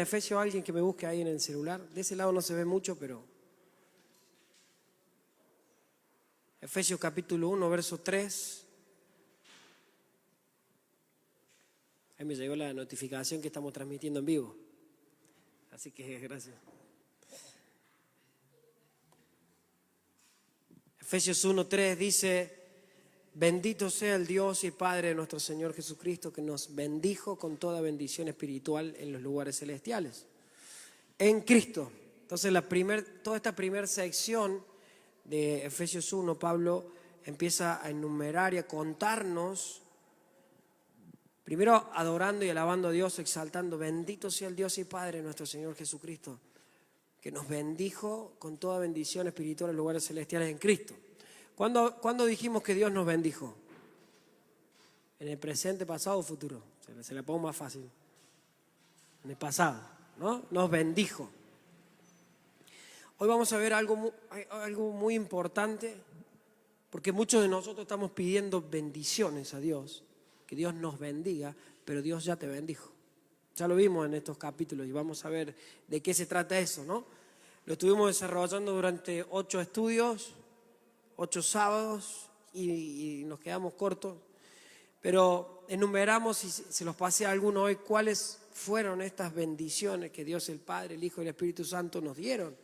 Efesios, alguien que me busque ahí en el celular. De ese lado no se ve mucho, pero Efesios capítulo 1, verso 3. Ahí me llegó la notificación que estamos transmitiendo en vivo. Así que gracias. Efesios 1, 3 dice: bendito sea el Dios y Padre de nuestro Señor Jesucristo, que nos bendijo con toda bendición espiritual en los lugares celestiales, en Cristo. Entonces toda esta primera sección de Efesios 1, Pablo empieza a enumerar y a contarnos, primero adorando y alabando a Dios, exaltando: bendito sea el Dios y Padre de nuestro Señor Jesucristo, que nos bendijo con toda bendición espiritual en lugares celestiales en Cristo. ¿Cuándo dijimos que Dios nos bendijo? ¿En el presente, pasado o futuro? Se la pongo más fácil. En el pasado, ¿no? Nos bendijo. Hoy vamos a ver algo muy importante, porque muchos de nosotros estamos pidiendo bendiciones a Dios, que Dios nos bendiga, pero Dios ya te bendijo. Ya lo vimos en estos capítulos y vamos a ver de qué se trata eso, ¿no? Lo estuvimos desarrollando durante 8 estudios, 8 sábados y nos quedamos cortos, pero enumeramos, y se los pasé a algunos hoy, cuáles fueron estas bendiciones que Dios el Padre, el Hijo y el Espíritu Santo nos dieron.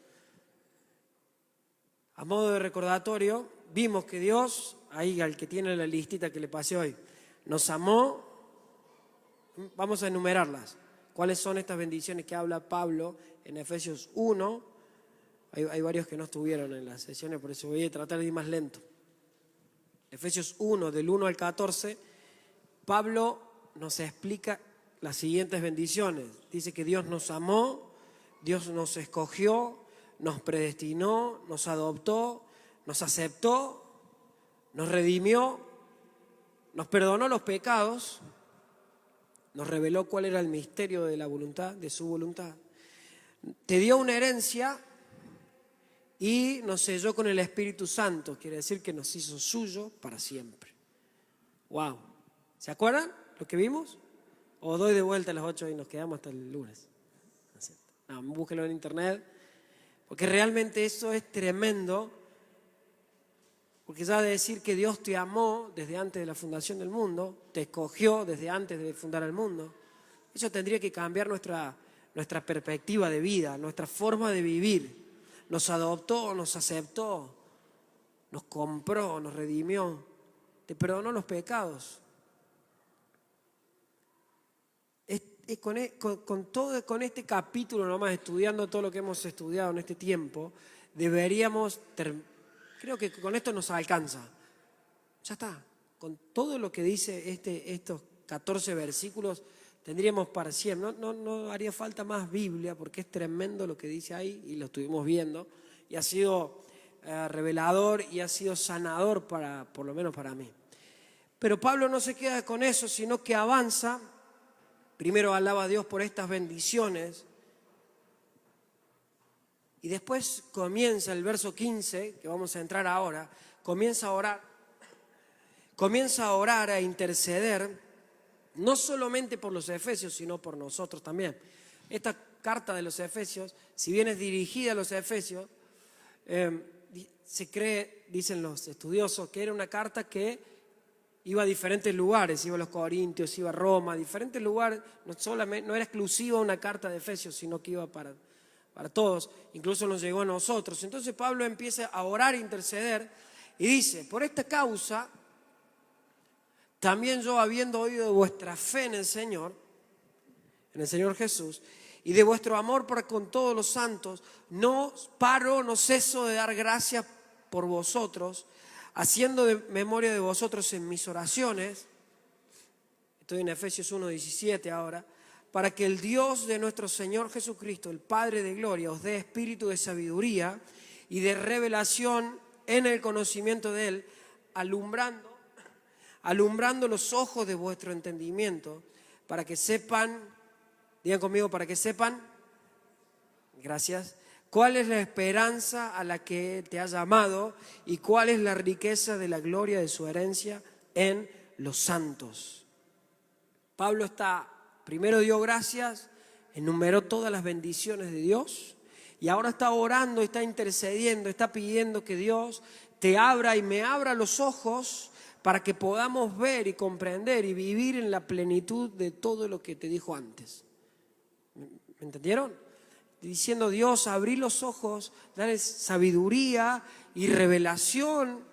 A modo de recordatorio, vimos que Dios, ahí al que tiene la listita que le pasé hoy, nos amó. Vamos a enumerarlas. ¿Cuáles son estas bendiciones que habla Pablo en Efesios 1? Hay varios que no estuvieron en las sesiones, por eso voy a tratar de ir más lento. Efesios 1, del 1 al 14, Pablo nos explica las siguientes bendiciones. Dice que Dios nos amó, Dios nos escogió, nos predestinó, nos adoptó, nos aceptó, nos redimió, nos perdonó los pecados, nos reveló cuál era el misterio de la voluntad, de su voluntad. Te dio una herencia y nos selló con el Espíritu Santo. Quiere decir que nos hizo suyo para siempre. ¡Wow! ¿Se acuerdan lo que vimos? O doy de vuelta a las 8 y nos quedamos hasta el lunes. No, búsquenlo en internet, porque realmente eso es tremendo. Porque ya de decir que Dios te amó desde antes de la fundación del mundo, te escogió desde antes de fundar el mundo, eso tendría que cambiar nuestra perspectiva de vida, nuestra forma de vivir. Nos adoptó, nos aceptó, nos compró, nos redimió, te perdonó los pecados. Con este capítulo nomás, estudiando todo lo que hemos estudiado en este tiempo, deberíamos creo que con esto nos alcanza. Ya está. Con todo lo que dice estos 14 versículos, tendríamos para siempre. No haría falta más Biblia, porque es tremendo lo que dice ahí, y lo estuvimos viendo. Y ha sido revelador y ha sido sanador, por lo menos para mí. Pero Pablo no se queda con eso, sino que avanza. Primero alaba a Dios por estas bendiciones. Y después comienza el verso 15, que vamos a entrar ahora, comienza a orar, a interceder, no solamente por los efesios, sino por nosotros también. Esta carta de los efesios, si bien es dirigida a los efesios, se cree, dicen los estudiosos, que era una carta que iba a diferentes lugares, iba a los Corintios, iba a Roma, a diferentes lugares, no era exclusiva una carta de Efesios, sino que iba para todos, incluso nos llegó a nosotros. Entonces Pablo empieza a orar e interceder y dice: por esta causa, también yo, habiendo oído de vuestra fe en el Señor Jesús, y de vuestro amor para con todos los santos, no ceso de dar gracias por vosotros, haciendo de memoria de vosotros en mis oraciones. Estoy en Efesios 1:17 ahora. Para que el Dios de nuestro Señor Jesucristo, el Padre de gloria, os dé espíritu de sabiduría y de revelación en el conocimiento de Él, alumbrando los ojos de vuestro entendimiento, para que sepan, digan conmigo, para que sepan, gracias, cuál es la esperanza a la que te ha llamado y cuál es la riqueza de la gloria de su herencia en los santos. Pablo primero dio gracias, enumeró todas las bendiciones de Dios y ahora está orando, está intercediendo, está pidiendo que Dios te abra y me abra los ojos para que podamos ver y comprender y vivir en la plenitud de todo lo que te dijo antes. ¿Me entendieron? Diciendo: Dios, abrí los ojos, dale sabiduría y revelación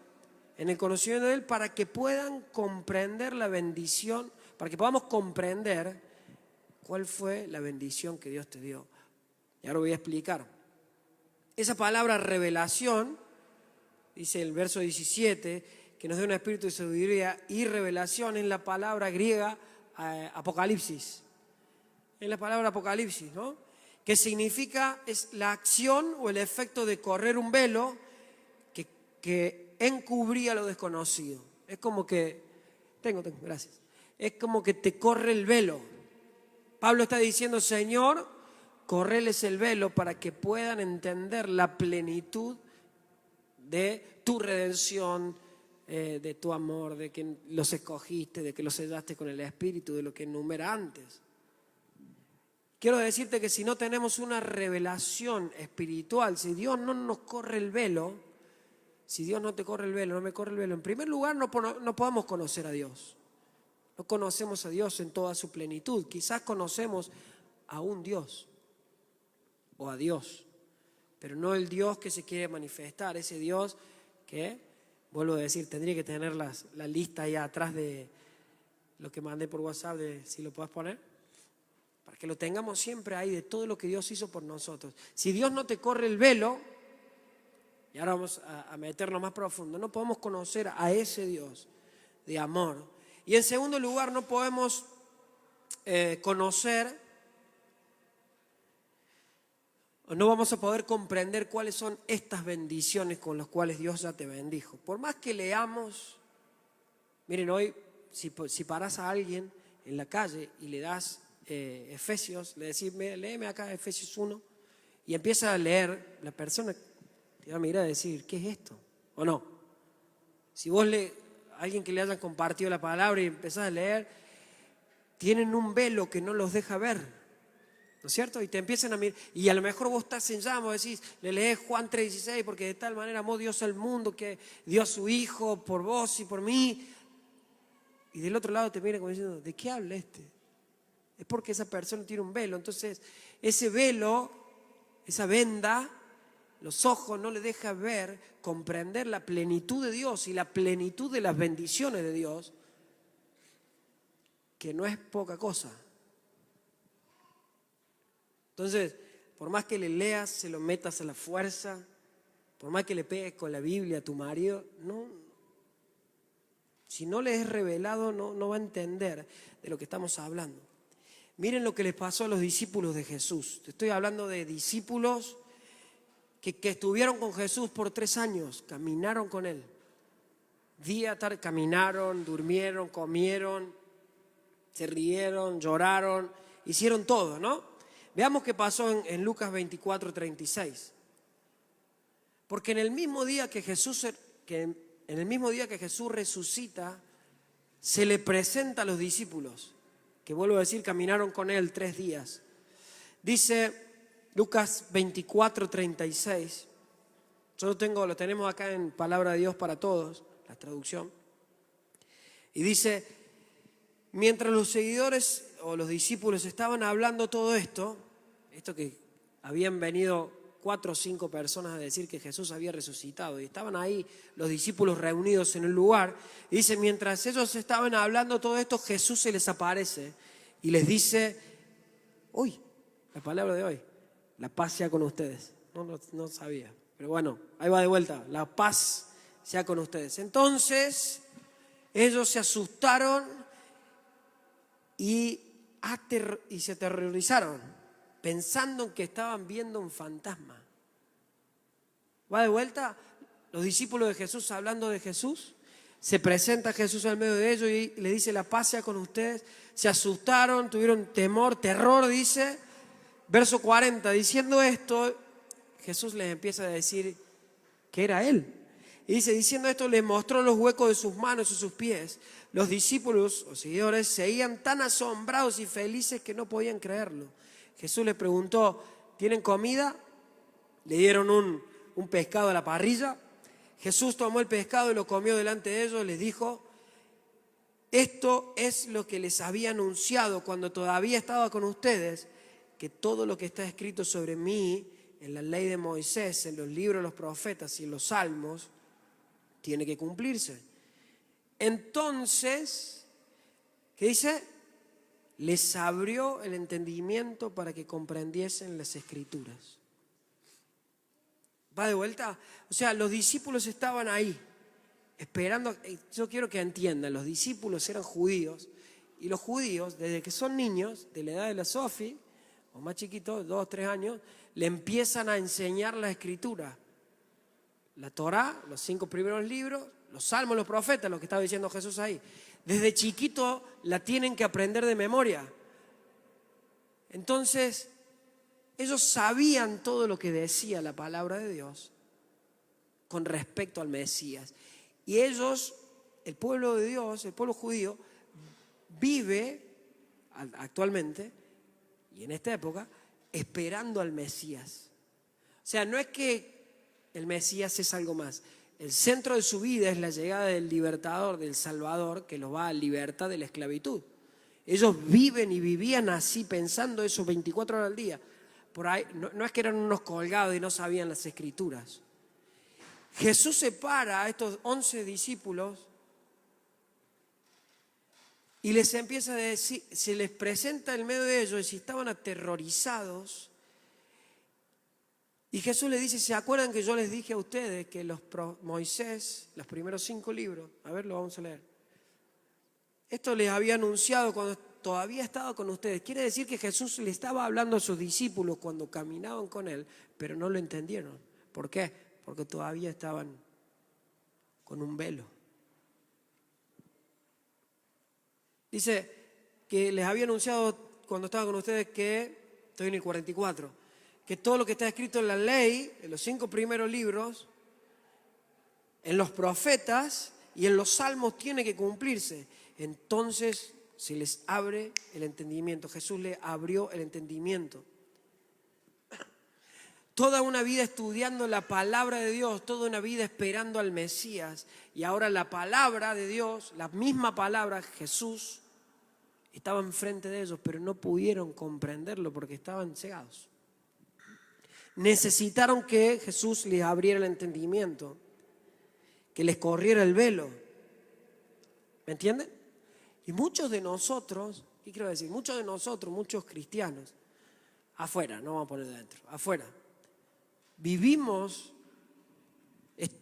en el conocimiento de Él para que puedan comprender la bendición, para que podamos comprender cuál fue la bendición que Dios te dio. Y ahora voy a explicar. Esa palabra revelación, dice el verso 17, que nos dé un espíritu de sabiduría y revelación, es la palabra griega apocalipsis. Es la palabra apocalipsis, ¿no? Que significa, es la acción o el efecto de correr un velo que encubría lo desconocido. Es como que, gracias. Es como que te corre el velo. Pablo está diciendo: Señor, correles el velo para que puedan entender la plenitud de tu redención, de tu amor, de que los escogiste, de que los sellaste con el Espíritu, de lo que enumera antes. Quiero decirte que si no tenemos una revelación espiritual, si Dios no nos corre el velo, si Dios no te corre el velo, no me corre el velo, en primer lugar no podemos conocer a Dios. No conocemos a Dios en toda su plenitud. Quizás conocemos a un Dios o a Dios, pero no el Dios que se quiere manifestar, ese Dios que, vuelvo a decir, tendría que tener la lista ahí atrás de lo que mandé por WhatsApp, de si lo puedes poner, para que lo tengamos siempre ahí, de todo lo que Dios hizo por nosotros. Si Dios no te corre el velo, y ahora vamos a meternos más profundo, no podemos conocer a ese Dios de amor. Y en segundo lugar, no podemos conocer, o no vamos a poder comprender cuáles son estas bendiciones con las cuales Dios ya te bendijo. Por más que leamos, miren, hoy si paras a alguien en la calle y le das Efesios, le decís: léeme acá Efesios 1, y empieza a leer, la persona te va a mirar y decir: ¿qué es esto? ¿O no? Si vos a alguien que le hayan compartido la palabra y empezás a leer, tienen un velo que no los deja ver, ¿no es cierto? Y te empiezan a mirar, y a lo mejor vos estás en llamas, decís, le lees Juan 3:16, porque de tal manera amó Dios al mundo que dio a su Hijo por vos y por mí, y del otro lado te miran como diciendo: ¿de qué habla este? Es porque esa persona tiene un velo. Entonces ese velo, esa venda, los ojos no le deja ver, comprender la plenitud de Dios y la plenitud de las bendiciones de Dios, que no es poca cosa. Entonces, por más que le leas, se lo metas a la fuerza, por más que le pegues con la Biblia a tu marido, no, si no le es revelado, no va a entender de lo que estamos hablando. Miren lo que les pasó a los discípulos de Jesús. Te estoy hablando de discípulos que estuvieron con Jesús por 3 años, caminaron con Él. Día, tarde, caminaron, durmieron, comieron, se rieron, lloraron, hicieron todo, ¿no? Veamos qué pasó en Lucas 24:36. Porque en el mismo día que Jesús resucita, se le presenta a los discípulos, que vuelvo a decir, caminaron con Él 3 días. Dice Lucas 24:36. Lo tenemos acá en Palabra de Dios para Todos, la traducción. Y dice: mientras los seguidores o los discípulos estaban hablando todo esto que habían venido 4 o 5 personas a decir que Jesús había resucitado, y estaban ahí los discípulos reunidos en el lugar, y dice: mientras ellos estaban hablando todo esto, Jesús se les aparece y les dice: hoy, la palabra de hoy, la paz sea con ustedes. No sabía, pero bueno, ahí va de vuelta: la paz sea con ustedes. Entonces ellos se asustaron y se aterrorizaron, pensando que estaban viendo un fantasma. Va de vuelta, los discípulos de Jesús hablando de Jesús, se presenta Jesús al medio de ellos y le dice: la paz sea con ustedes. Se asustaron, tuvieron terror, dice, verso 40, diciendo esto, Jesús les empieza a decir que era Él. Y dice: diciendo esto, les mostró los huecos de sus manos y sus pies. Los discípulos o seguidores seguían tan asombrados y felices que no podían creerlo. Jesús les preguntó, ¿tienen comida? Le dieron un pescado a la parrilla. Jesús tomó el pescado y lo comió delante de ellos. Les dijo, esto es lo que les había anunciado cuando todavía estaba con ustedes, que todo lo que está escrito sobre mí en la ley de Moisés, en los libros de los profetas y en los salmos, tiene que cumplirse. Entonces, ¿qué dice? Les abrió el entendimiento para que comprendiesen las escrituras. ¿Va de vuelta? O sea, los discípulos estaban ahí, esperando. Yo quiero que entiendan, los discípulos eran judíos, y los judíos, desde que son niños, de la edad de la Sofi, o más chiquitos, 2 o 3 años, le empiezan a enseñar la escritura. La Torá, los 5 primeros libros, los salmos, los profetas, lo que estaba diciendo Jesús ahí. Desde chiquito la tienen que aprender de memoria. Entonces, ellos sabían todo lo que decía la palabra de Dios con respecto al Mesías. Y ellos, el pueblo de Dios, el pueblo judío, vive actualmente, y en esta época, esperando al Mesías. O sea, no es que el Mesías es algo más. El centro de su vida es la llegada del libertador, del Salvador, que los va a libertar de la esclavitud. Ellos viven y vivían así, pensando eso 24 horas al día. Por ahí, no es que eran unos colgados y no sabían las escrituras. Jesús separa a estos 11 discípulos y les empieza a decir, se les presenta en medio de ellos y estaban aterrorizados. Y Jesús les dice, ¿se acuerdan que yo les dije a ustedes que Moisés, los primeros 5 libros, a ver, lo vamos a leer. Esto les había anunciado cuando todavía estaba con ustedes. Quiere decir que Jesús le estaba hablando a sus discípulos cuando caminaban con él, pero no lo entendieron. ¿Por qué? Porque todavía estaban con un velo. Dice que les había anunciado cuando estaba con ustedes que, estoy en el 44, que todo lo que está escrito en la ley, en los 5 primeros libros, en los profetas y en los salmos tiene que cumplirse. Entonces se les abre el entendimiento. Jesús le abrió el entendimiento. Toda una vida estudiando la palabra de Dios, toda una vida esperando al Mesías. Y ahora la palabra de Dios, la misma palabra, Jesús, estaba enfrente de ellos, pero no pudieron comprenderlo porque estaban cegados. Necesitaron que Jesús les abriera el entendimiento, que les corriera el velo. ¿Me entienden? Y muchos de nosotros, ¿qué quiero decir? Muchos de nosotros, muchos cristianos, afuera, no vamos a poner dentro, afuera, vivimos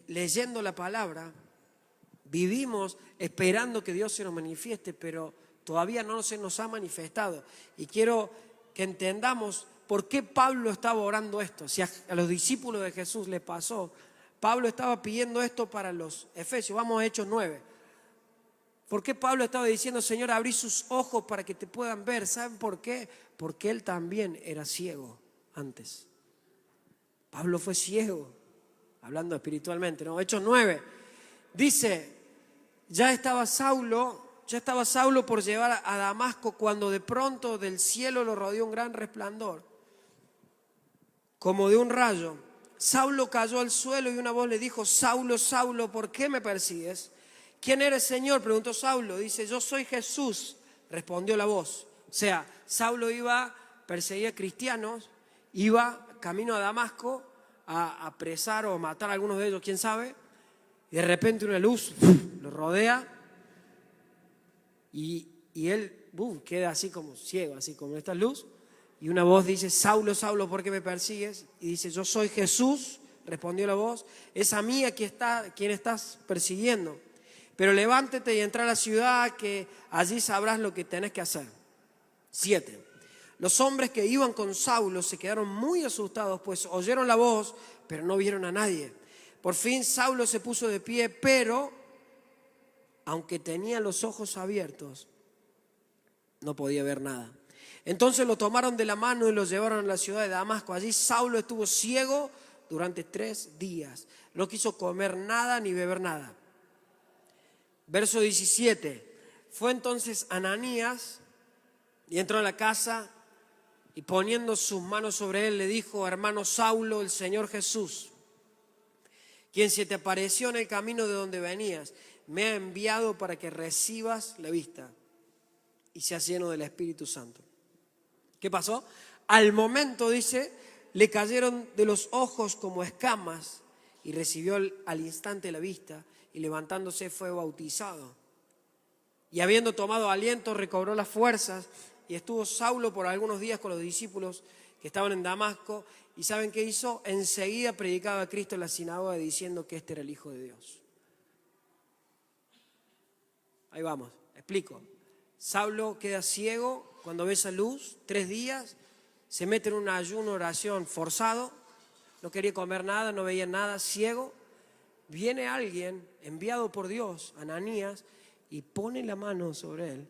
leyendo la palabra, vivimos esperando que Dios se nos manifieste, pero todavía no se nos ha manifestado. Y quiero que entendamos por qué Pablo estaba orando esto. Si a los discípulos de Jesús les pasó, Pablo estaba pidiendo esto para los efesios. Vamos a Hechos 9. ¿Por qué Pablo estaba diciendo, Señor, abrí sus ojos para que te puedan ver? ¿Saben por qué? Porque él también era ciego antes. Pablo fue ciego, hablando espiritualmente, ¿no? Hechos 9. Dice, ya estaba Saulo por llevar a Damasco cuando de pronto del cielo lo rodeó un gran resplandor, como de un rayo. Saulo cayó al suelo y una voz le dijo, Saulo, Saulo, ¿por qué me persigues? ¿Quién eres, Señor?, preguntó Saulo. Dice, yo soy Jesús, respondió la voz. O sea, Saulo perseguía cristianos, iba camino a Damasco a apresar o matar a algunos de ellos, quién sabe. Y de repente una luz lo rodea y él queda así como ciego, así como esta luz. Y una voz dice, Saulo, Saulo, ¿por qué me persigues? Y dice, yo soy Jesús, respondió la voz, es a mí quien estás persiguiendo. Pero levántate y entra a la ciudad, que allí sabrás lo que tenés que hacer. 7. Los hombres que iban con Saulo se quedaron muy asustados, pues oyeron la voz, pero no vieron a nadie. Por fin Saulo se puso de pie, pero aunque tenía los ojos abiertos, no podía ver nada. Entonces lo tomaron de la mano y lo llevaron a la ciudad de Damasco. Allí Saulo estuvo ciego durante 3 días. No quiso comer nada ni beber nada. Verso 17. Fue entonces Ananías y entró a la casa y poniendo sus manos sobre él le dijo: hermano Saulo, el Señor Jesús, quien se te apareció en el camino de donde venías, me ha enviado para que recibas la vista y seas lleno del Espíritu Santo. ¿Qué pasó? Al momento, dice, le cayeron de los ojos como escamas y recibió al instante la vista y levantándose fue bautizado. Y habiendo tomado aliento recobró las fuerzas y estuvo Saulo por algunos días con los discípulos que estaban en Damasco. ¿Y saben qué hizo? Enseguida predicaba a Cristo en la sinagoga diciendo que este era el Hijo de Dios. Ahí vamos, explico. Saulo queda ciego cuando ve esa luz, 3 días, se mete en un ayuno, oración forzado, no quería comer nada, no veía nada, ciego. Viene alguien enviado por Dios, Ananías, y pone la mano sobre él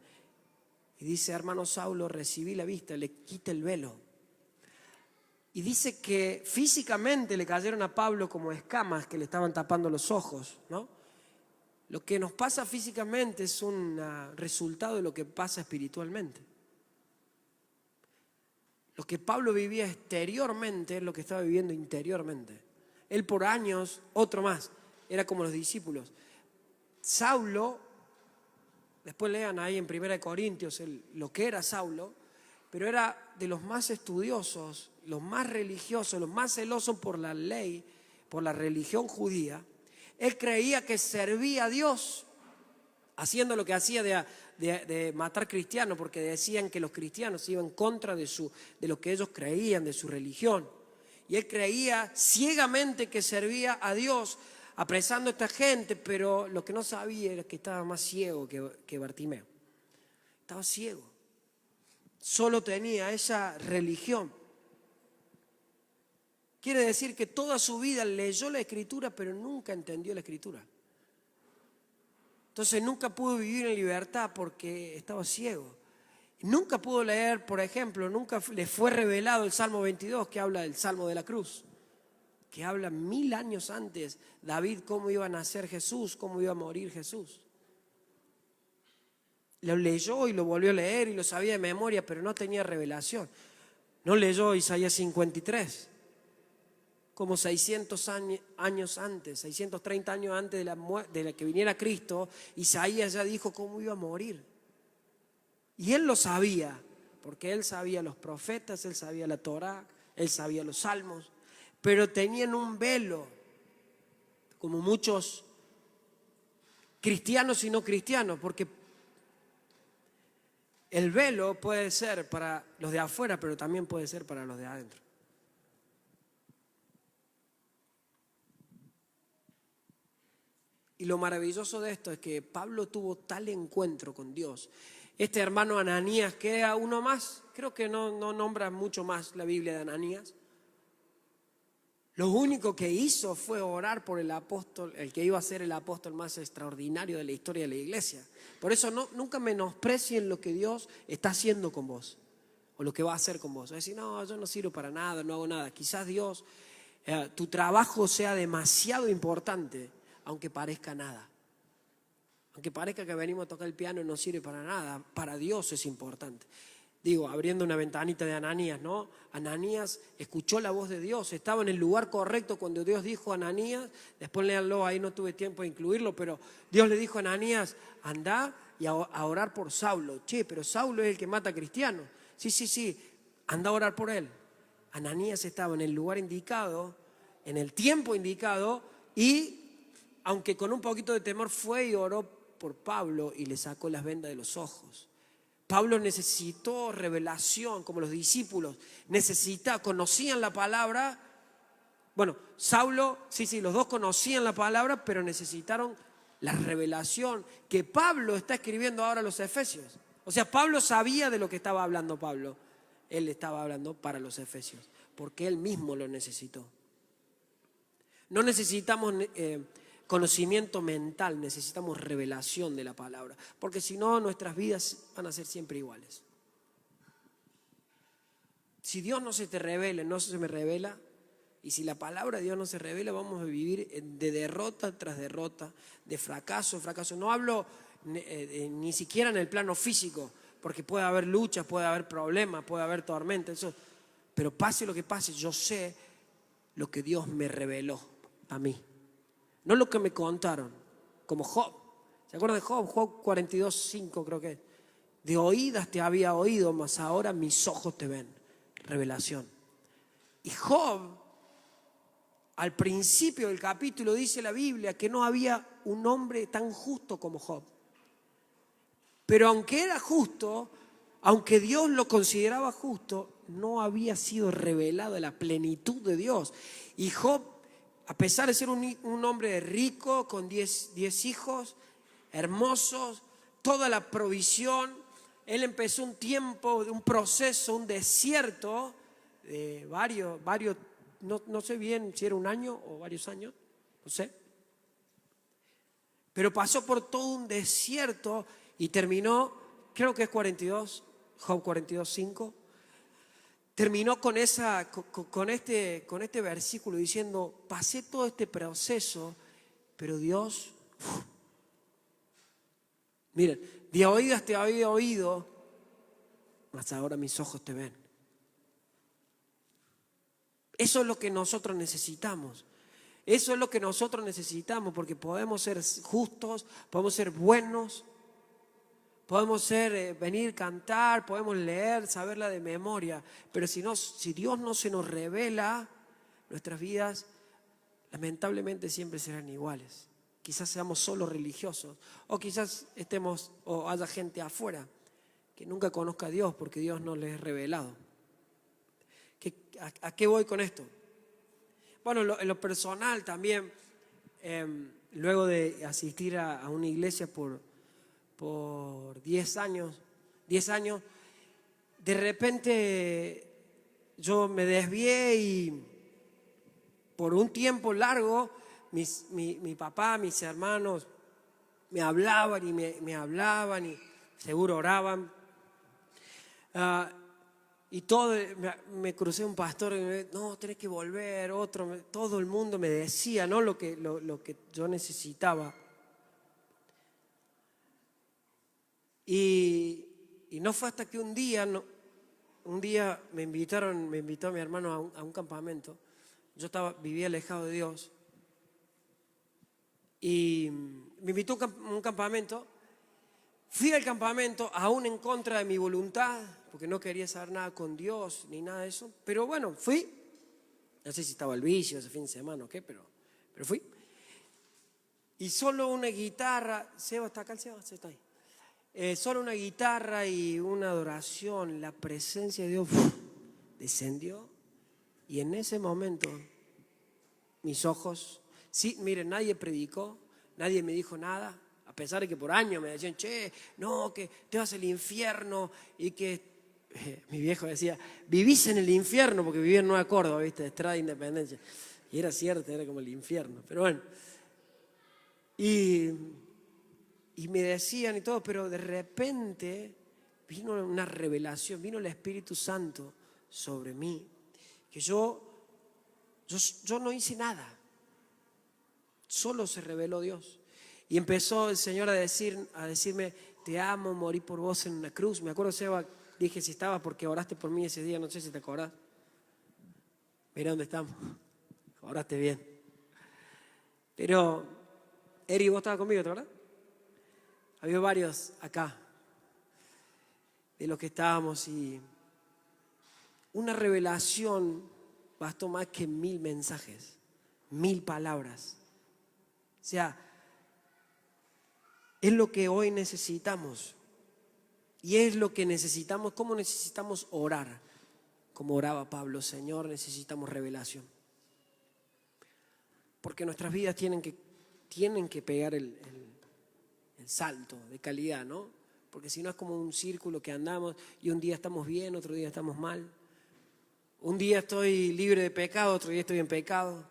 y dice: hermano Saulo, recibí la vista, le quita el velo. Y dice que físicamente le cayeron a Pablo como escamas que le estaban tapando los ojos, ¿no? Lo que nos pasa físicamente es un resultado de lo que pasa espiritualmente. Lo que Pablo vivía exteriormente es lo que estaba viviendo interiormente. Él por años, otro más, era como los discípulos. Saulo, después lean ahí en 1 Corintios lo que era Saulo, pero era de los más estudiosos, los más religiosos, los más celosos por la ley, por la religión judía. Él creía que servía a Dios haciendo lo que hacía de matar cristianos, porque decían que los cristianos iban en contra de lo que ellos creían, de su religión. Y él creía ciegamente que servía a Dios apresando a esta gente, pero lo que no sabía era que estaba más ciego que Bartimeo. Estaba ciego. Solo tenía esa religión. Quiere decir que toda su vida leyó la Escritura, pero nunca entendió la Escritura. Entonces nunca pudo vivir en libertad porque estaba ciego. Nunca pudo leer, por ejemplo, nunca le fue revelado el Salmo 22, que habla del Salmo de la cruz, que habla 1000 años antes, David, cómo iba a nacer Jesús, cómo iba a morir Jesús. Lo leyó y lo volvió a leer y lo sabía de memoria, pero no tenía revelación. No leyó Isaías 53. Como 600 años antes, 630 años antes de la que viniera Cristo, Isaías ya dijo cómo iba a morir. Y él lo sabía, porque él sabía los profetas, él sabía la Torá, él sabía los salmos, pero tenían un velo, como muchos cristianos y no cristianos, porque el velo puede ser para los de afuera, pero también puede ser para los de adentro. Y lo maravilloso de esto es que Pablo tuvo tal encuentro con Dios. Este hermano Ananías, que era uno más, creo que no nombra mucho más la Biblia de Ananías. Lo único que hizo fue orar por el apóstol, el que iba a ser el apóstol más extraordinario de la historia de la iglesia. Por eso nunca menosprecien lo que Dios está haciendo con vos o lo que va a hacer con vos. Es decir, no, yo no sirvo para nada, no hago nada. Quizás Dios, tu trabajo sea demasiado importante, aunque parezca nada. Aunque parezca que venimos a tocar el piano y no sirve para nada, para Dios es importante. Digo, abriendo una ventanita de Ananías, ¿no? Ananías escuchó la voz de Dios, estaba en el lugar correcto cuando Dios dijo a Ananías, después léanlo, ahí no tuve tiempo de incluirlo, pero Dios le dijo a Ananías: andá y a orar por Saulo. Che, pero Saulo es el que mata a cristianos. Sí, andá a orar por él. Ananías estaba en el lugar indicado, en el tiempo indicado, y aunque con un poquito de temor fue y oró por Pablo y le sacó las vendas de los ojos. Pablo necesitó revelación, como los discípulos, conocían la palabra. Bueno, Saulo, sí, los dos conocían la palabra, pero necesitaron la revelación que Pablo está escribiendo ahora a los Efesios. O sea, Pablo sabía de lo que estaba hablando Pablo. Él estaba hablando para los Efesios, porque él mismo lo necesitó. No necesitamos conocimiento mental, necesitamos revelación de la palabra, porque si no nuestras vidas van a ser siempre iguales. Si Dios no se te revela, no se me revela, y si la palabra de Dios no se revela, vamos a vivir de derrota tras derrota, de fracaso en fracaso. No hablo ni siquiera en el plano físico, porque puede haber luchas, puede haber problemas, puede haber tormentas, eso. Pero pase lo que pase, yo sé lo que Dios me reveló a mí. No lo que me contaron, como Job. ¿Se acuerdan de Job? Job 42:5 creo que es. De oídas te había oído, mas ahora mis ojos te ven. Revelación. Y Job, al principio del capítulo dice la Biblia que no había un hombre tan justo como Job. Pero aunque era justo, aunque Dios lo consideraba justo, no había sido revelada la plenitud de Dios. Y Job, a pesar de ser un hombre rico, con 10 hijos, hermosos, toda la provisión, él empezó un tiempo, un proceso, un desierto de varios, no sé bien si era un año o varios años, no sé. Pero pasó por todo un desierto y terminó, creo que es 42, Job 42:5. Terminó con este versículo diciendo: pasé todo este proceso, pero Dios, miren, de oídas te había oído, mas ahora mis ojos te ven. Eso es lo que nosotros necesitamos. Eso es lo que nosotros necesitamos, porque podemos ser justos, podemos ser buenos, podemos venir, cantar, podemos leer, saberla de memoria, pero si Dios no se nos revela, nuestras vidas lamentablemente siempre serán iguales. Quizás seamos solo religiosos, o quizás o haya gente afuera que nunca conozca a Dios porque Dios no les es revelado. ¿A qué voy con esto? Bueno, en lo personal también, luego de asistir a una iglesia por 10 años, de repente yo me desvié y por un tiempo largo mi papá, mis hermanos me hablaban me hablaban y seguro oraban. Y me crucé un pastor y no, tenés que volver, todo el mundo me decía, ¿no? lo que yo necesitaba. Y no fue hasta que un día me invitó mi hermano a un campamento. Yo vivía alejado de Dios. Y me invitó a un campamento. Fui al campamento aún en contra de mi voluntad, porque no quería saber nada con Dios ni nada de eso. Pero bueno, fui. No sé si estaba el vicio ese fin de semana o qué, pero fui. Y solo una guitarra. Seba, ¿está acá el Seba? Sí, está ahí. Solo una guitarra y una adoración. La presencia de Dios descendió. Y en ese momento, mis ojos. Sí, miren, nadie predicó, nadie me dijo nada. A pesar de que por años me decían, no, que te vas al infierno y que mi viejo decía, vivís en el infierno, porque vivía en Nueva Córdoba, ¿viste? Estrada de Independencia. Y era cierto, era como el infierno. Pero bueno. Y me decían y todo, pero de repente vino una revelación, vino el Espíritu Santo sobre mí, que yo no hice nada. Solo se reveló Dios. Y empezó el Señor a decirme, te amo, morí por vos en una cruz. Me acuerdo, Seba, dije si estaba porque oraste por mí ese día, no sé si te acordás. Mira dónde estamos. Oraste bien. Pero, Eri, vos estabas conmigo, ¿te acordás? Había varios acá de los que estábamos y una revelación bastó más que 1000 mensajes, 1000 palabras. O sea, es lo que hoy necesitamos. Y es lo que necesitamos, cómo necesitamos orar. Como oraba Pablo, Señor, necesitamos revelación. Porque nuestras vidas tienen que pegar el salto de calidad, ¿no? Porque si no es como un círculo que andamos y un día estamos bien, otro día estamos mal. Un día estoy libre de pecado, otro día estoy en pecado.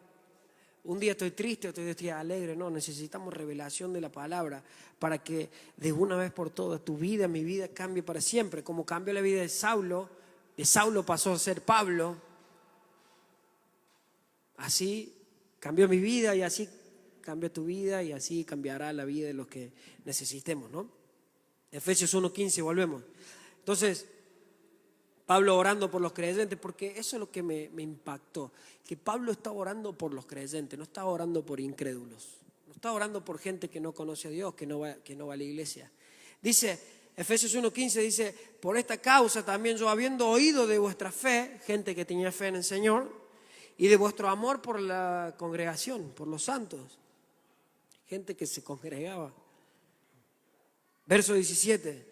Un día estoy triste, otro día estoy alegre. No, necesitamos revelación de la palabra para que de una vez por todas tu vida, mi vida cambie para siempre. Como cambió la vida de Saulo pasó a ser Pablo. Así cambió mi vida y así cambió tu vida y así cambiará la vida de los que necesitemos, ¿no? Efesios 1:15, volvemos. Entonces, Pablo orando por los creyentes, porque eso es lo que me impactó, que Pablo estaba orando por los creyentes, no estaba orando por incrédulos, no estaba orando por gente que no conoce a Dios, que no va a la iglesia. Dice, Efesios 1:15 dice, por esta causa también yo, habiendo oído de vuestra fe, gente que tenía fe en el Señor, y de vuestro amor por la congregación, por los santos, gente que se congregaba. Verso 17,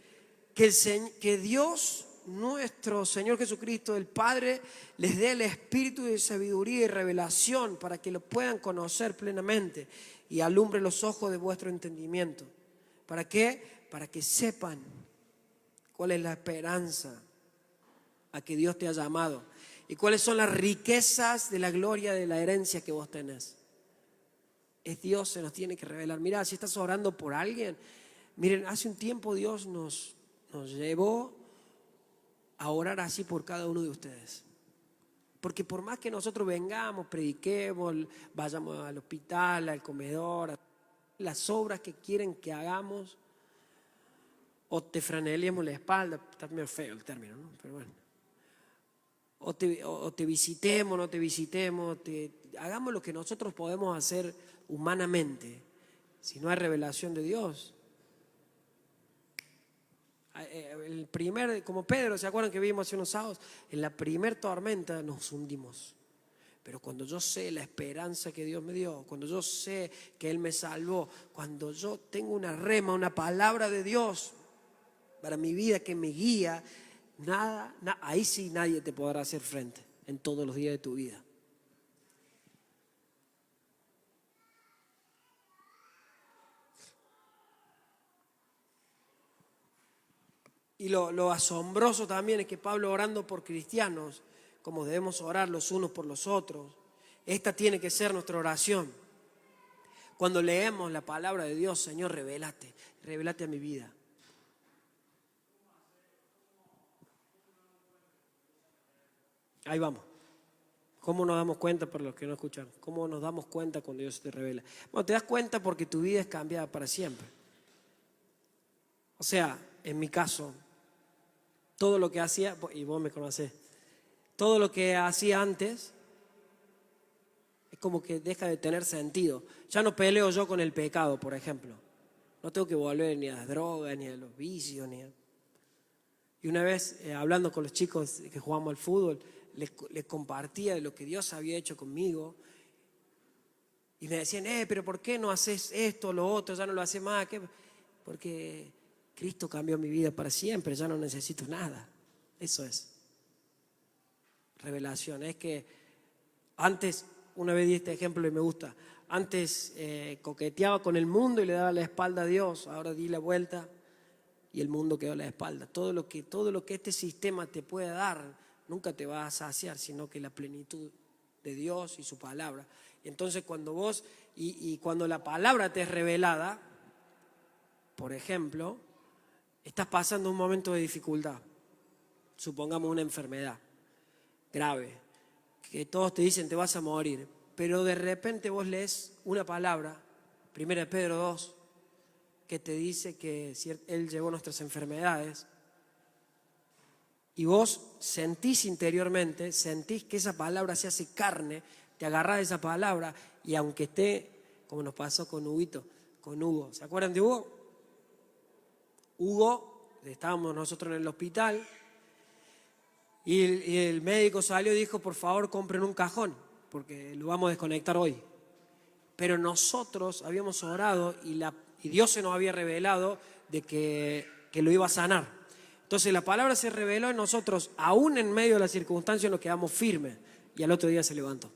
que Dios nuestro Señor Jesucristo, el Padre, les dé el espíritu de sabiduría y revelación para que lo puedan conocer plenamente y alumbre los ojos de vuestro entendimiento. ¿Para qué? Para que sepan cuál es la esperanza a que Dios te ha llamado y cuáles son las riquezas de la gloria de la herencia que vos tenés. Es Dios, se nos tiene que revelar. Mirá, si estás orando por alguien, miren, hace un tiempo Dios nos llevó a orar así por cada uno de ustedes. Porque por más que nosotros vengamos, prediquemos, vayamos al hospital, al comedor, las obras que quieren que hagamos, o te franeleemos la espalda, está medio feo el término, ¿no? Pero bueno. O te visitemos, no te visitemos, hagamos lo que nosotros podemos hacer humanamente. Si no hay revelación de Dios. Como Pedro, ¿se acuerdan que vimos hace unos sábados? En la primer tormenta nos hundimos. Pero cuando yo sé la esperanza que Dios me dio, cuando yo sé que Él me salvó, cuando yo tengo una rema, una palabra de Dios para mi vida que me guía, ahí sí nadie te podrá hacer frente en todos los días de tu vida. Y lo asombroso también es que Pablo, orando por cristianos, como debemos orar los unos por los otros, esta tiene que ser nuestra oración. Cuando leemos la palabra de Dios, Señor, revélate a mi vida. Ahí vamos. ¿Cómo nos damos cuenta, para los que no escuchan? ¿Cómo nos damos cuenta cuando Dios te revela? Bueno, te das cuenta porque tu vida es cambiada para siempre. O sea, en mi caso, todo lo que hacía, y vos me conocés, todo lo que hacía antes es como que deja de tener sentido. Ya no peleo yo con el pecado, por ejemplo. No tengo que volver ni a las drogas, ni a los vicios, Y una vez, hablando con los chicos que jugamos al fútbol, les compartía de lo que Dios había hecho conmigo. Y me decían, pero ¿por qué no haces esto, lo otro? Ya no lo haces más. Porque Cristo cambió mi vida para siempre, ya no necesito nada. Eso es revelación. Es que antes, una vez di este ejemplo y me gusta, antes coqueteaba con el mundo y le daba la espalda a Dios, ahora di la vuelta y el mundo quedó a la espalda. Todo lo que este sistema te puede dar nunca te va a saciar, sino que la plenitud de Dios y su palabra. Y entonces cuando vos, y cuando la palabra te es revelada, por ejemplo, estás pasando un momento de dificultad, supongamos una enfermedad grave, que todos te dicen te vas a morir, pero de repente vos lees una palabra, 1 Pedro 2, que te dice que Él llevó nuestras enfermedades, y vos sentís interiormente, sentís que esa palabra se hace carne, te agarrás de esa palabra, y aunque esté, como nos pasó con Hugo, ¿se acuerdan de Hugo? Hugo, estábamos nosotros en el hospital y el médico salió y dijo, por favor compren un cajón porque lo vamos a desconectar hoy. Pero nosotros habíamos orado y Dios se nos había revelado de que lo iba a sanar. Entonces la palabra se reveló en nosotros, aún en medio de las circunstancias nos quedamos firmes y al otro día se levantó.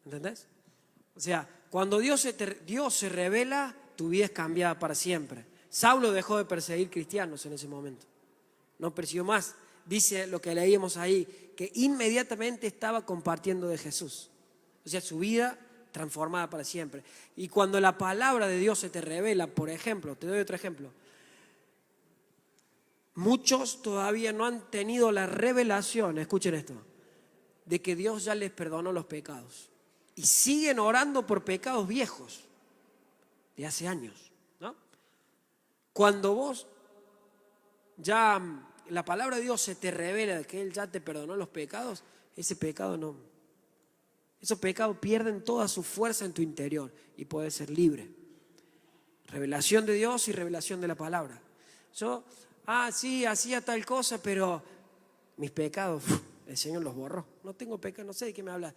¿Entendés? O sea, cuando Dios se revela, tu vida es cambiada para siempre. Saulo dejó de perseguir cristianos en ese momento. No persiguió más. Dice lo que leíamos ahí, que inmediatamente estaba compartiendo de Jesús. O sea, su vida transformada para siempre. Y cuando la palabra de Dios se te revela, por ejemplo, te doy otro ejemplo. Muchos todavía no han tenido la revelación, escuchen esto, de que Dios ya les perdonó los pecados. Y siguen orando por pecados viejos, de hace años, ¿no? Cuando vos ya la palabra de Dios se te revela que Él ya te perdonó los pecados, ese pecado no. Esos pecados pierden toda su fuerza en tu interior y puedes ser libre. Revelación de Dios y revelación de la palabra. Yo, sí, hacía tal cosa, pero mis pecados, el Señor los borró. No tengo pecado, no sé de qué me hablas.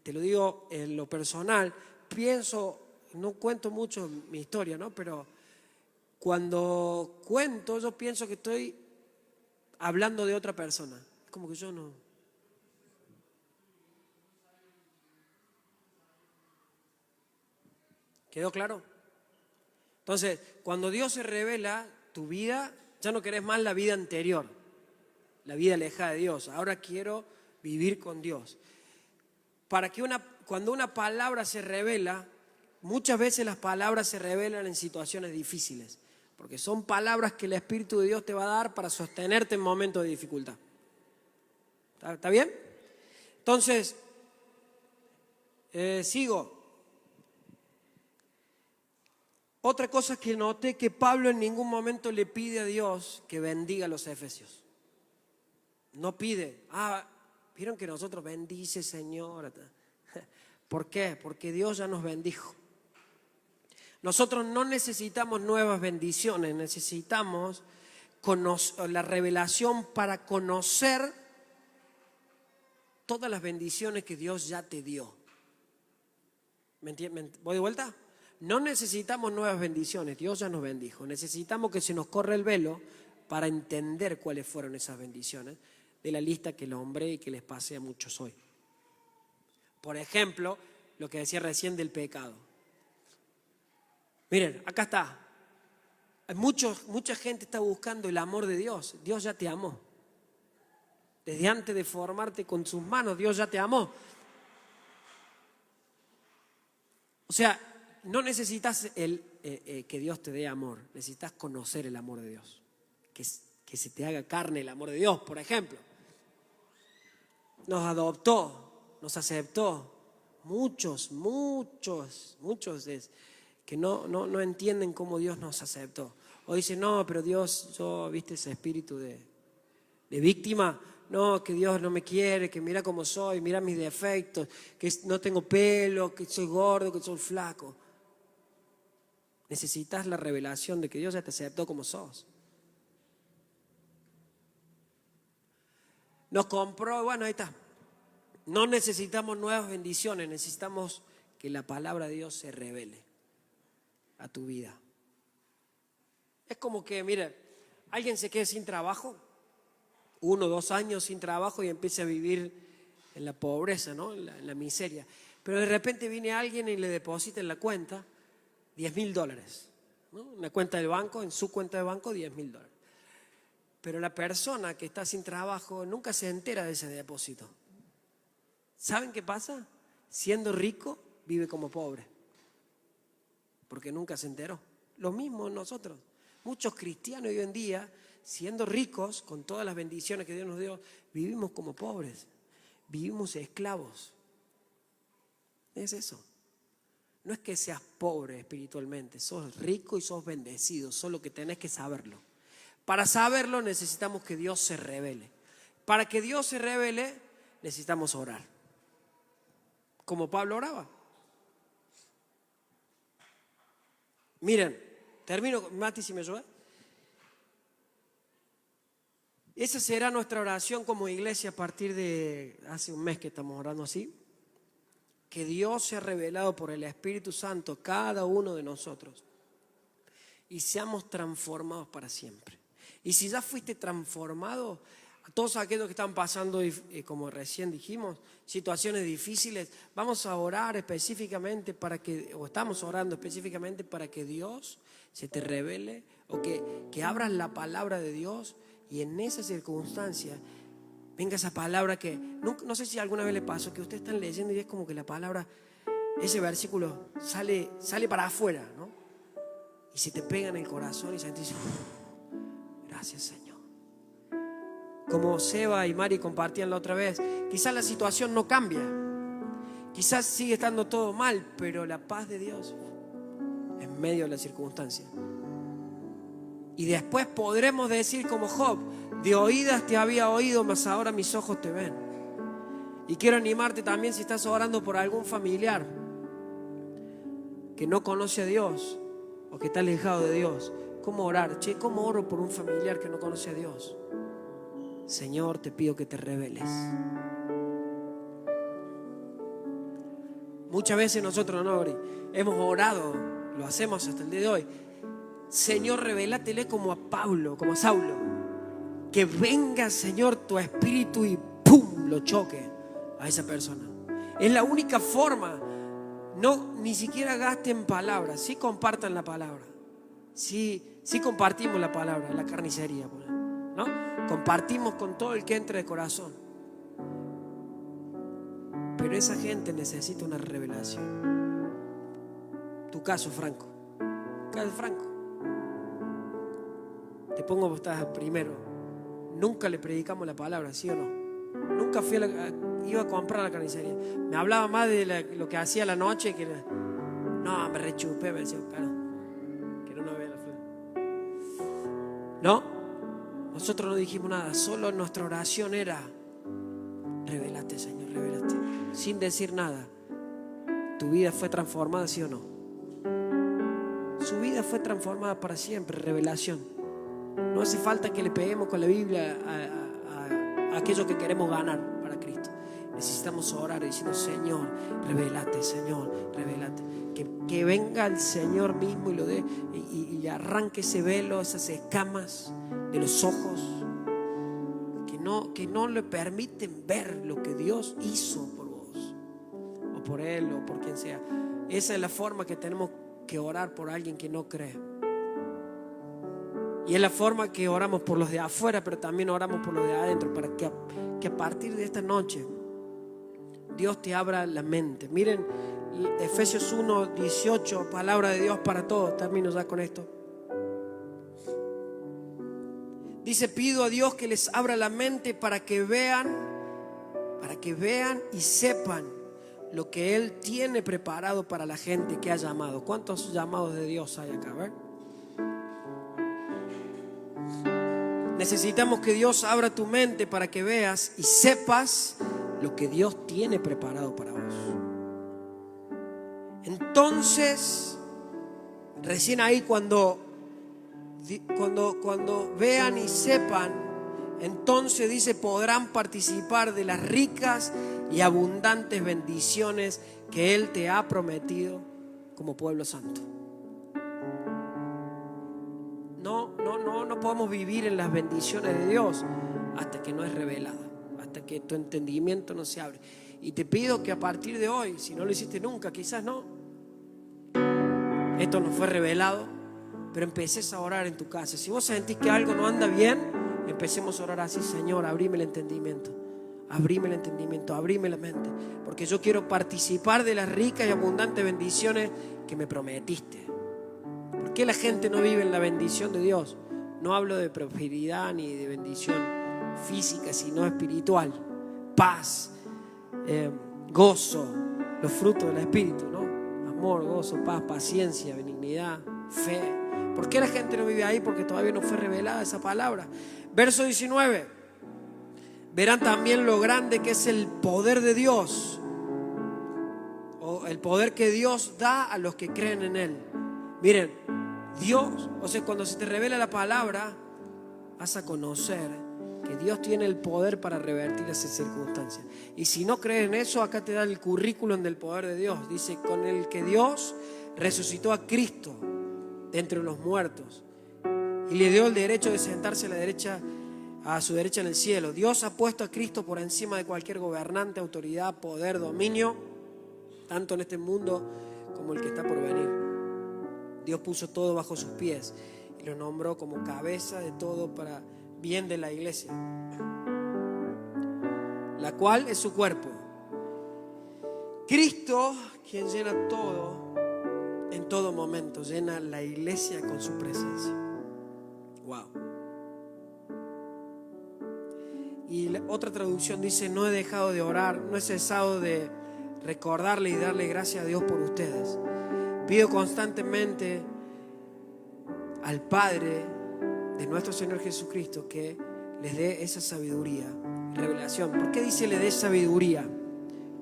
Te lo digo en lo personal. Pienso, no cuento mucho mi historia, ¿no? Pero cuando cuento, yo pienso que estoy hablando de otra persona. Es como que yo no. ¿Quedó claro? Entonces, cuando Dios se revela, tu vida, ya no querés más la vida anterior, la vida alejada de Dios. Ahora quiero vivir con Dios. Cuando una palabra se revela, muchas veces las palabras se revelan en situaciones difíciles, porque son palabras que el Espíritu de Dios te va a dar para sostenerte en momentos de dificultad. ¿Está bien? Entonces, sigo. Otra cosa que noté, que Pablo en ningún momento le pide a Dios que bendiga a los efesios. No pide, vieron que nosotros bendice Señor. ¿Por qué? Porque Dios ya nos bendijo. Nosotros no necesitamos nuevas bendiciones, necesitamos la revelación para conocer todas las bendiciones que Dios ya te dio. ¿Me entienden? ¿Voy de vuelta? No necesitamos nuevas bendiciones, Dios ya nos bendijo. Necesitamos que se nos corra el velo para entender cuáles fueron esas bendiciones de la lista que nombré y que les pasé a muchos hoy. Por ejemplo, lo que decía recién del pecado. Miren, acá está. Mucha gente está buscando el amor de Dios. Dios ya te amó. Desde antes de formarte con sus manos, Dios ya te amó. O sea, no necesitas que Dios te dé amor, necesitas conocer el amor de Dios. Que se te haga carne el amor de Dios, por ejemplo. Nos adoptó, nos aceptó. Muchos que no entienden cómo Dios nos aceptó. O dicen, no, pero Dios, viste ese espíritu de víctima. No, que Dios no me quiere, que mira cómo soy, mira mis defectos, que no tengo pelo, que soy gordo, que soy flaco. Necesitas la revelación de que Dios ya te aceptó como sos. Nos compró, bueno, ahí está. No necesitamos nuevas bendiciones, necesitamos que la palabra de Dios se revele a tu vida. Es como que, mire, alguien se quede sin trabajo, 1 o 2 años sin trabajo y empieza a vivir en la pobreza, ¿no? En la miseria. Pero de repente viene alguien y le deposita en la cuenta $10,000, ¿no? Una cuenta del banco, en su cuenta de banco, $10,000. Pero la persona que está sin trabajo nunca se entera de ese depósito. ¿Saben qué pasa? Siendo rico, vive como pobre, porque nunca se enteró. Lo mismo nosotros. Muchos cristianos hoy en día, siendo ricos, con todas las bendiciones que Dios nos dio, vivimos como pobres, vivimos esclavos. Es eso. No es que seas pobre espiritualmente, sos rico y sos bendecido, solo que tenés que saberlo. Para saberlo necesitamos que Dios se revele. Para que Dios se revele necesitamos orar. Como Pablo oraba. Miren, termino, Mati, si me ayuda. Esa será nuestra oración como iglesia a partir de hace un mes que estamos orando así. Que Dios sea revelado por el Espíritu Santo a cada uno de nosotros y seamos transformados para siempre. Y si ya fuiste transformado, a todos aquellos que están pasando, como recién dijimos, situaciones difíciles, vamos a orar específicamente estamos orando específicamente para que Dios se te revele o que abras la palabra de Dios y en esa circunstancia venga esa palabra que, no sé si alguna vez le pasó, que ustedes están leyendo y es como que la palabra, ese versículo sale para afuera, ¿no? Y se te pega en el corazón y se te dice, gracias Señor. Como Seba y Mari compartían la otra vez, quizás la situación no cambia, quizás sigue estando todo mal, pero la paz de Dios en medio de la circunstancia Y después podremos decir como Job: de oídas te había oído, mas ahora mis ojos te ven. Y quiero animarte también, si estás orando por algún familiar que no conoce a Dios o que está alejado de Dios, ¿cómo orar? ¿Cómo oro por un familiar que no conoce a Dios? Señor, te pido que te reveles. Muchas veces nosotros no hemos orado, lo hacemos hasta el día de hoy. Señor, revélatele como a Pablo, como a Saulo. Que venga, Señor, tu espíritu y ¡pum!, lo choque a esa persona. Es la única forma. No, ni siquiera gasten palabras. Sí compartan la palabra. Sí compartimos la palabra en la carnicería, ¿no? Compartimos con todo el que entre de corazón. Pero esa gente necesita una revelación. Tu caso, Franco. Te pongo, vos estás primero. Nunca le predicamos la palabra, ¿sí o no? Nunca iba a comprar a la carnicería. Me hablaba más de lo que hacía la noche que no, me rechupé, me decía, que no vea la flor. No, nosotros no dijimos nada. Solo nuestra oración era: revélate, Señor, revélate. Sin decir nada. ¿Tu vida fue transformada, sí o no? Su vida fue transformada para siempre. Revelación. No hace falta que le peguemos con la Biblia a aquello que queremos ganar para Cristo. Necesitamos orar diciendo: Señor, revélate, Señor, revélate. Que venga el Señor mismo y lo dé y arranque ese velo, esas escamas de los ojos que no le permiten ver lo que Dios hizo por vos o por él o por quien sea. Esa es la forma que tenemos que orar por alguien que no cree. Y es la forma que oramos por los de afuera, pero también oramos por los de adentro, para que a partir de esta noche Dios te abra la mente. Miren Efesios 1:18, palabra de Dios para todos. Termino ya con esto. Dice: pido a Dios que les abra la mente para que vean y sepan lo que Él tiene preparado para la gente que ha llamado. ¿Cuántos llamados de Dios hay acá? A ver. Necesitamos que Dios abra tu mente para que veas y sepas lo que Dios tiene preparado para vos. Entonces, recién ahí cuando vean y sepan, entonces dice: podrán participar de las ricas y abundantes bendiciones que Él te ha prometido como pueblo santo. No podemos vivir en las bendiciones de Dios hasta que no es revelada, hasta que tu entendimiento no se abre. Y te pido que a partir de hoy, si no lo hiciste nunca, quizás no, esto no fue revelado, pero empecés a orar en tu casa. Si vos sentís que algo no anda bien, empecemos a orar así: Señor, abrime el entendimiento, abrime la mente, porque yo quiero participar de las ricas y abundantes bendiciones que me prometiste. ¿Por qué la gente no vive en la bendición de Dios? No hablo de prosperidad ni de bendición física, sino espiritual. Paz, gozo, los frutos del Espíritu, ¿no? Amor, gozo, paz, paciencia, benignidad, fe. ¿Por qué la gente no vive ahí? Porque todavía no fue revelada esa palabra. Verso 19. Verán también lo grande que es el poder de Dios, o el poder que Dios da a los que creen en Él. Miren, Dios, o sea, cuando se te revela la palabra, vas a conocer que Dios tiene el poder para revertir esas circunstancias. Y si no crees en eso, acá te da el currículum del poder de Dios. Dice: con el que Dios resucitó a Cristo de entre los muertos y le dio el derecho de sentarse a su derecha en el cielo. Dios ha puesto a Cristo por encima de cualquier gobernante, autoridad, poder, dominio, tanto en este mundo como el que está por venir. Dios puso todo bajo sus pies y lo nombró como cabeza de todo para bien de la iglesia, la cual es su cuerpo. Cristo, quien llena todo en todo momento, llena la iglesia con su presencia. Wow. Y la otra traducción dice: no he dejado de orar, no he cesado de recordarle y darle gracias a Dios por ustedes. Pido constantemente al Padre de nuestro Señor Jesucristo que les dé esa sabiduría y revelación. ¿Por qué dice le dé sabiduría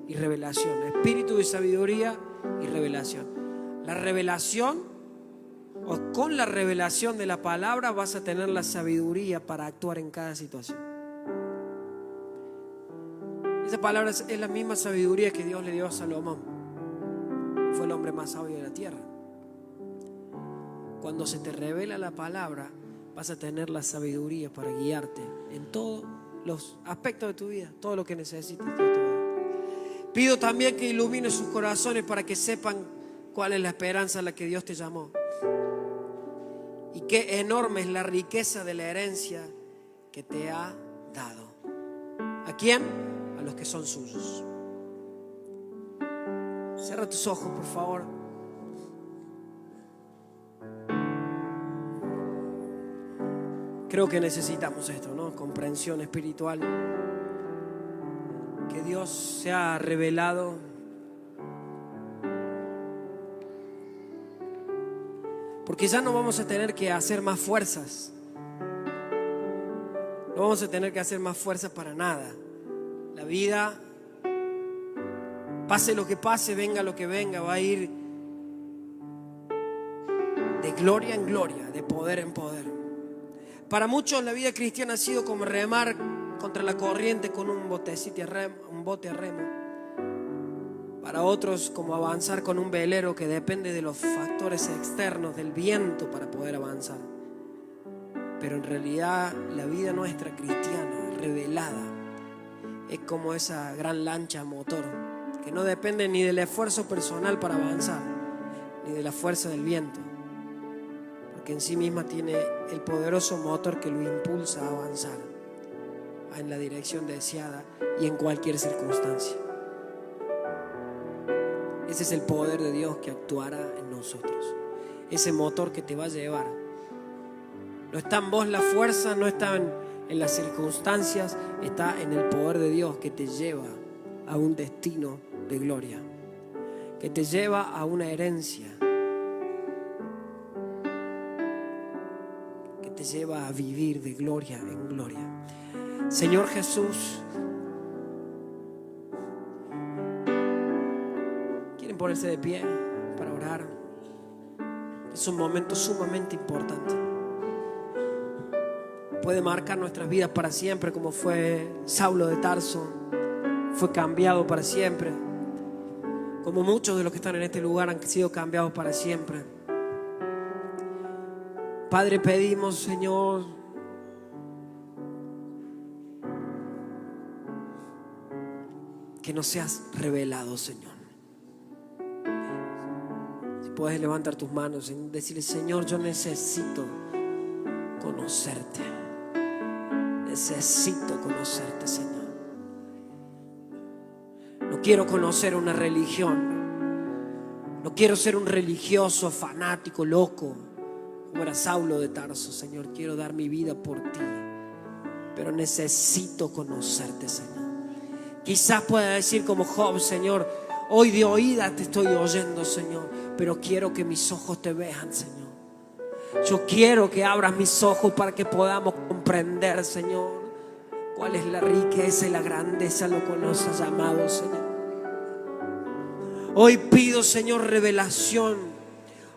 y revelación? Espíritu de sabiduría y revelación. La revelación, o con la revelación de la palabra, vas a tener la sabiduría para actuar en cada situación. Esa palabra es la misma sabiduría que Dios le dio a Salomón. Fue el hombre más sabio de la tierra. Cuando se te revela la palabra, vas a tener la sabiduría para guiarte en todos los aspectos de tu vida, todo lo que necesites de tu vida. Pido también que ilumine sus corazones para que sepan cuál es la esperanza a la que Dios te llamó. Y qué enorme es la riqueza de la herencia que te ha dado. ¿A quién? A los que son suyos. Cierra tus ojos, por favor. Creo que necesitamos esto, ¿no? Comprensión espiritual. Que Dios se ha revelado. Porque ya no vamos a tener que hacer más fuerzas. No vamos a tener que hacer más fuerzas para nada. La vida, pase lo que pase, venga lo que venga, va a ir de gloria en gloria, de poder en poder. Para muchos la vida cristiana ha sido como remar contra la corriente con un bote a remo. Para otros como avanzar con un velero que depende de los factores externos, del viento para poder avanzar. Pero en realidad la vida nuestra cristiana revelada es como esa gran lancha a motor que no depende ni del esfuerzo personal para avanzar, ni de la fuerza del viento, porque en sí misma tiene el poderoso motor que lo impulsa a avanzar en la dirección deseada y en cualquier circunstancia. Ese es el poder de Dios que actuará en nosotros. Ese motor que te va a llevar. No está en vos la fuerza, no está en las circunstancias, está en el poder de Dios que te lleva a un destino de gloria, que te lleva a una herencia, que te lleva a vivir de gloria en gloria. Señor Jesús, ¿quieren ponerse de pie para orar? Es un momento sumamente importante. Puede marcar nuestras vidas para siempre, como fue Saulo de Tarso. Fue cambiado para siempre, como muchos de los que están en este lugar han sido cambiados para siempre. Padre, pedimos, Señor, que nos seas revelado, Señor. Si puedes levantar tus manos y decirle: Señor, yo necesito conocerte. Necesito conocerte, Señor. No quiero conocer una religión. No quiero ser un religioso, fanático, loco, como era Saulo de Tarso, Señor. Quiero dar mi vida por ti, pero necesito conocerte, Señor. Quizás pueda decir como Job: Señor, hoy de oídas te estoy oyendo, Señor, pero quiero que mis ojos te vean, Señor. Yo quiero que abras mis ojos para que podamos comprender, Señor, cuál es la riqueza y la grandeza a lo que nos has llamado, Señor. Hoy pido, Señor, revelación.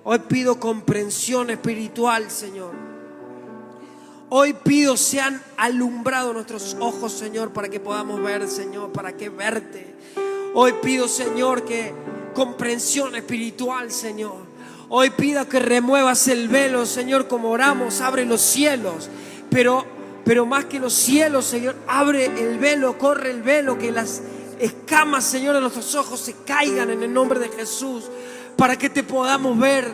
Hoy pido comprensión espiritual, Señor. Hoy pido sean alumbrados nuestros ojos, Señor, para que podamos ver, Señor, para que verte. Hoy pido, Señor, que comprensión espiritual, Señor. Hoy pido que remuevas el velo, Señor, como oramos, abre los cielos. Pero más que los cielos, Señor, abre el velo, corre el velo, que las escamas, Señor, de nuestros ojos se caigan en el nombre de Jesús, para que te podamos ver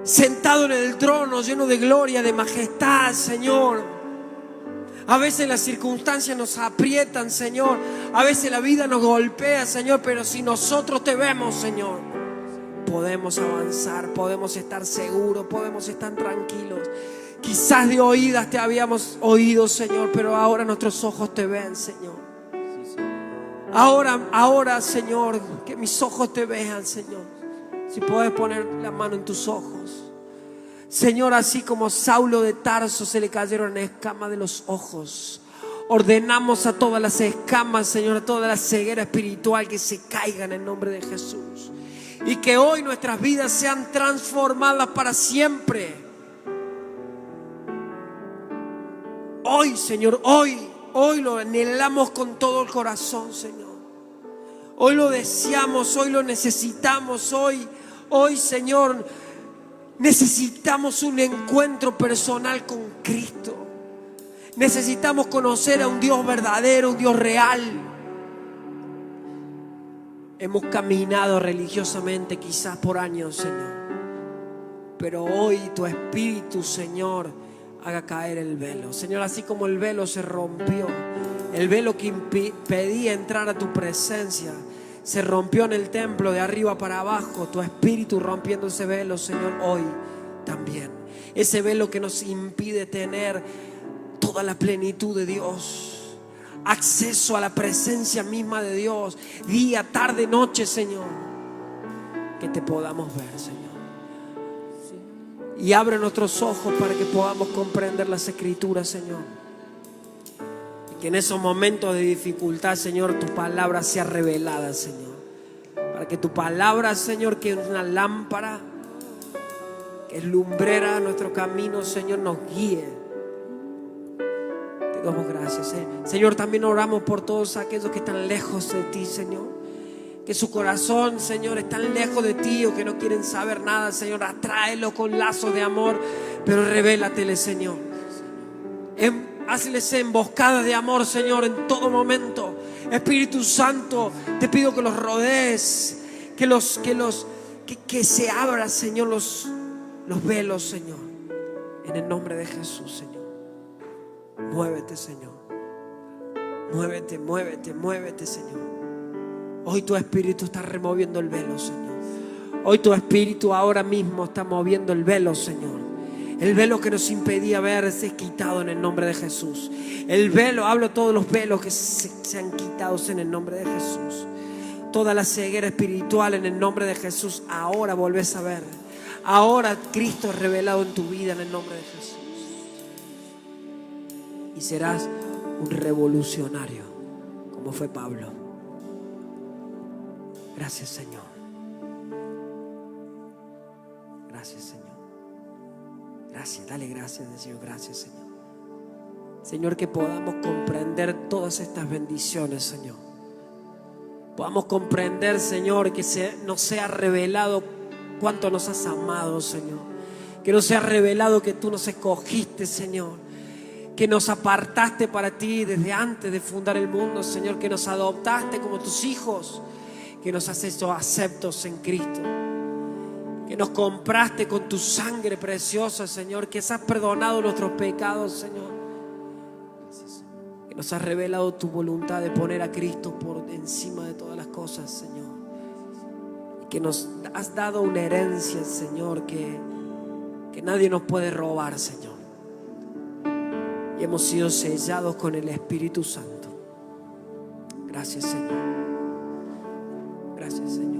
sentado en el trono, lleno de gloria, de majestad, Señor. A veces las circunstancias nos aprietan, Señor. A veces la vida nos golpea, Señor, pero si nosotros te vemos, Señor, podemos avanzar, podemos estar seguros, podemos estar tranquilos. Quizás de oídas te habíamos oído, Señor, pero ahora nuestros ojos te ven, Señor. Ahora, Señor, que mis ojos te vean, Señor. Si puedes poner la mano en tus ojos. Señor, así como Saulo de Tarso se le cayeron escamas de los ojos, ordenamos a todas las escamas, Señor, a toda la ceguera espiritual que se caigan en nombre de Jesús. Y que hoy nuestras vidas sean transformadas para siempre. Hoy, Señor, hoy lo anhelamos con todo el corazón, Señor. Hoy lo deseamos, hoy lo necesitamos, hoy, Señor, necesitamos un encuentro personal con Cristo. Necesitamos conocer a un Dios verdadero, un Dios real. Hemos caminado religiosamente quizás por años, Señor, pero hoy tu Espíritu, Señor, haga caer el velo. Señor, así como el velo se rompió, el velo que impedía entrar a tu presencia se rompió en el templo de arriba para abajo. Tu Espíritu rompiendo ese velo, Señor, hoy también. Ese velo que nos impide tener toda la plenitud de Dios, acceso a la presencia misma de Dios, día, tarde, noche, Señor. Que te podamos ver, Señor. Y abre nuestros ojos para que podamos comprender las Escrituras, Señor. Y que en esos momentos de dificultad, Señor, tu palabra sea revelada, Señor. Para que tu palabra, Señor, que es una lámpara, que es lumbrera a nuestro camino, Señor, nos guíe. Te damos gracias, Señor. También oramos por todos aquellos que están lejos de ti, Señor. Que su corazón, Señor, es tan lejos de ti o que no quieren saber nada, Señor. Atráelo con lazos de amor, pero revélatele, Señor. Hazles emboscadas de amor, Señor, en todo momento. Espíritu Santo, te pido que los rodees, que se abran, Señor, los velos, Señor. En el nombre de Jesús, Señor. Muévete, Señor. Muévete, muévete, muévete, Señor. Hoy tu Espíritu está removiendo el velo, Señor. Hoy tu Espíritu ahora mismo está moviendo el velo, Señor. El velo que nos impedía ver es quitado en el nombre de Jesús. El velo, hablo de todos los velos que se han quitado en el nombre de Jesús. Toda la ceguera espiritual en el nombre de Jesús. Ahora volvés a ver. Ahora Cristo es revelado en tu vida en el nombre de Jesús. Y serás un revolucionario como fue Pablo. Gracias, Señor. Gracias, Señor. Gracias, dale gracias, Señor. Gracias, Señor. Señor, que podamos comprender todas estas bendiciones, Señor. Podamos comprender, Señor, que nos sea revelado cuánto nos has amado, Señor. Que nos sea revelado que tú nos escogiste, Señor. Que nos apartaste para ti desde antes de fundar el mundo, Señor. Que nos adoptaste como tus hijos. Que nos has hecho aceptos en Cristo. Que nos compraste con tu sangre preciosa, Señor. Que has perdonado nuestros pecados, Señor. Que nos has revelado tu voluntad de poner a Cristo por encima de todas las cosas, Señor. Y que nos has dado una herencia, Señor, que nadie nos puede robar, Señor. Y hemos sido sellados con el Espíritu Santo. Gracias, Señor. Gracias, Señor.